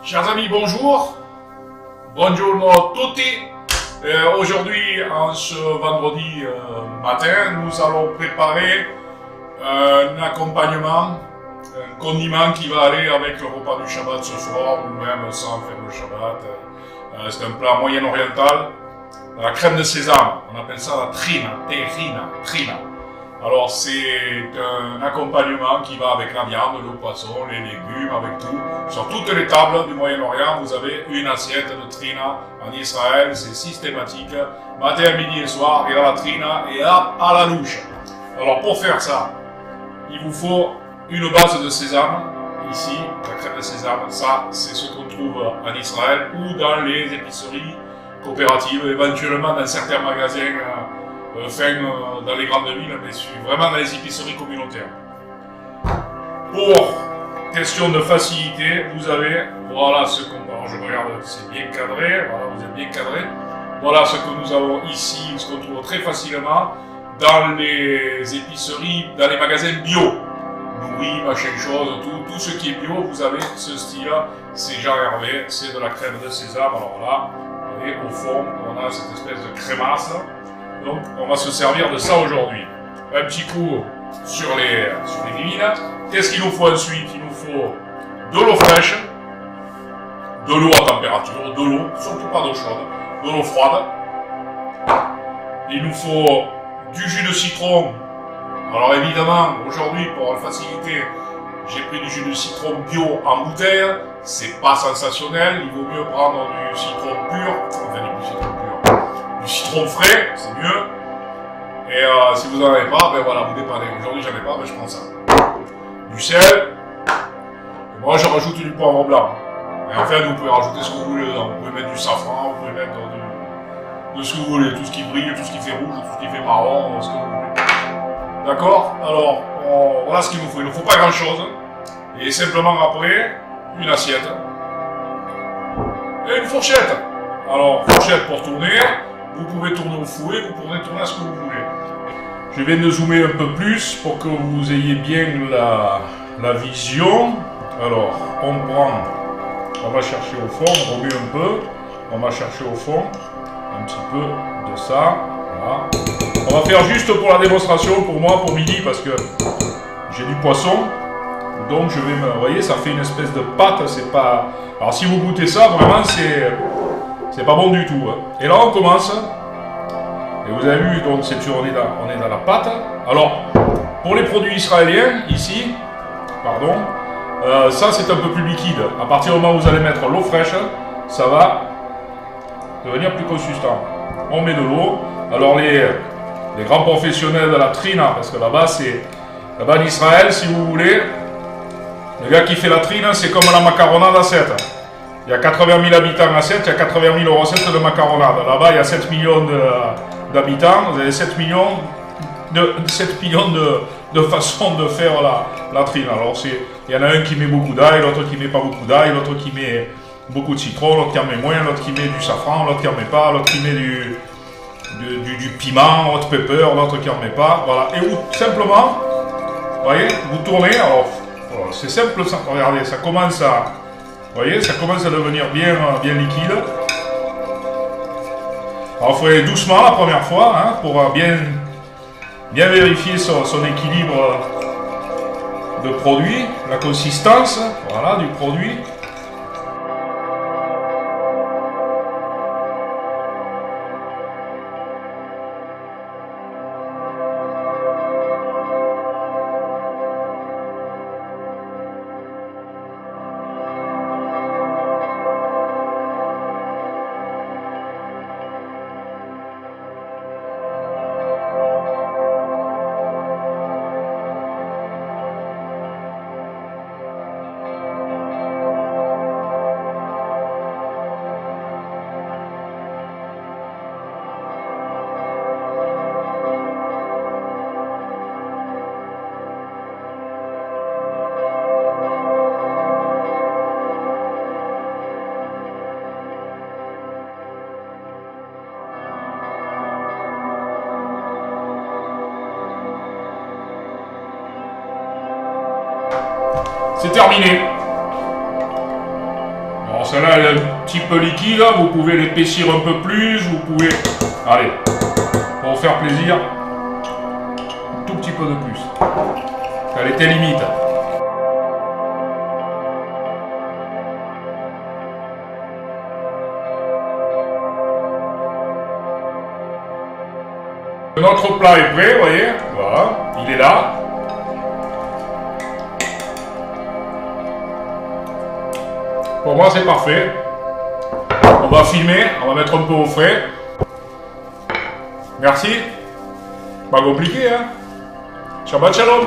Chers amis, bonjour. Buongiorno a tutti. Aujourd'hui, en ce vendredi matin, nous allons préparer un accompagnement, un condiment qui va aller avec le repas du Shabbat ce soir, ou même sans faire le Shabbat. C'est un plat moyen-oriental. La crème de sésame, on appelle ça la trina. Alors c'est un accompagnement qui va avec la viande, le poisson, les légumes, avec tout. Sur toutes les tables du Moyen-Orient, vous avez une assiette de trina. En Israël, c'est systématique. Matin, midi et soir, il y a la trina et à la louche. Alors pour faire ça, il vous faut une base de sésame. Ici, la crème de sésame, ça c'est ce qu'on trouve en Israël ou dans les épiceries coopératives, éventuellement dans certains magasins dans les grandes villes, mais vraiment dans les épiceries communautaires. Pour question de facilité, vous avez, voilà ce qu'on... Alors je regarde, c'est bien cadré, voilà, vous êtes bien cadré. Voilà ce que nous avons ici, ce qu'on trouve très facilement dans les épiceries, dans les magasins bio. Nourris, machin chose, tout ce qui est bio, vous avez ce style-là, c'est Jean Hervé, c'est de la crème de sésame. Alors là, vous voyez, au fond, on a cette espèce de crémasse. Donc, on va se servir de ça aujourd'hui. Un petit coup sur les vimines. Qu'est-ce qu'il nous faut ensuite? Il nous faut de l'eau fraîche, de l'eau à température, de l'eau, surtout pas d'eau chaude, de l'eau froide. Il nous faut du jus de citron. Alors évidemment, aujourd'hui, pour la facilité, j'ai pris du jus de citron bio en bouteille. C'est pas sensationnel. Il vaut mieux prendre du citron pur, enfin du citron pur. Du citron frais, c'est mieux. Et si vous n'en avez pas, ben voilà, vous dépannez. Aujourd'hui, j'en ai pas, ben je prends ça. Du sel. Et moi, je rajoute du poivre blanc. Et en fait, vous pouvez rajouter ce que vous voulez dedans. Vous pouvez mettre du safran, vous pouvez mettre de ce que vous voulez. Tout ce qui brille, tout ce qui fait rouge, tout ce qui fait marron, ce que vous voulez. D'accord? Alors, voilà ce qu'il nous faut. Il ne faut pas grand-chose. Et simplement après, une assiette. Et une fourchette. Alors, fourchette pour tourner. Vous pouvez tourner au fouet, vous pouvez tourner à ce que vous voulez. Je viens de zoomer un peu plus pour que vous ayez bien la vision. Alors, on va chercher au fond, on remue un peu. On va chercher au fond un petit peu de ça. Voilà. On va faire juste pour la démonstration, pour moi, pour midi, parce que j'ai du poisson. Donc, je vais vous voyez, ça fait une espèce de pâte. C'est pas... Alors, si vous goûtez ça, vraiment, c'est pas bon du tout. Et là, on commence. Et vous avez vu, donc, on est dans la pâte. Alors, pour les produits israéliens, ici, pardon, ça, c'est un peu plus liquide. À partir du moment où vous allez mettre l'eau fraîche, ça va devenir plus consistant. On met de l'eau. Alors, les grands professionnels de la trina, parce que là-bas en Israël, si vous voulez, le gars qui fait la trina, c'est comme la macaronade à 7. Il y a 80 000 habitants à 7, il y a 80 000 recettes de macaronade. Là-bas, il y a 7 millions d'habitants, vous avez 7 millions de façons de faire la trine. Alors, il y en a un qui met beaucoup d'ail, l'autre qui met pas beaucoup d'ail, l'autre qui met beaucoup de citron, l'autre qui en met moins, l'autre qui met du safran, l'autre qui en met pas, l'autre qui met du piment, hot pepper, l'autre qui en met pas. Voilà. Et vous, simplement, vous voyez, vous tournez. Alors, voilà, c'est simple, ça. Regardez, ça commence à... Vous voyez, ça commence à devenir bien liquide. Alors, il faut aller doucement la première fois, hein, pour bien vérifier son équilibre de produit, la consistance, voilà, du produit. C'est terminé. celle-là, elle est un petit peu liquide, vous pouvez l'épaissir un peu plus, vous pouvez... Allez, pour vous faire plaisir, un tout petit peu de plus. Elle était limite. Notre plat est prêt, vous voyez, voilà, il est là. Pour moi, c'est parfait. On va filmer, on va mettre un peu au frais. Merci. Pas compliqué, hein. Shabbat shalom.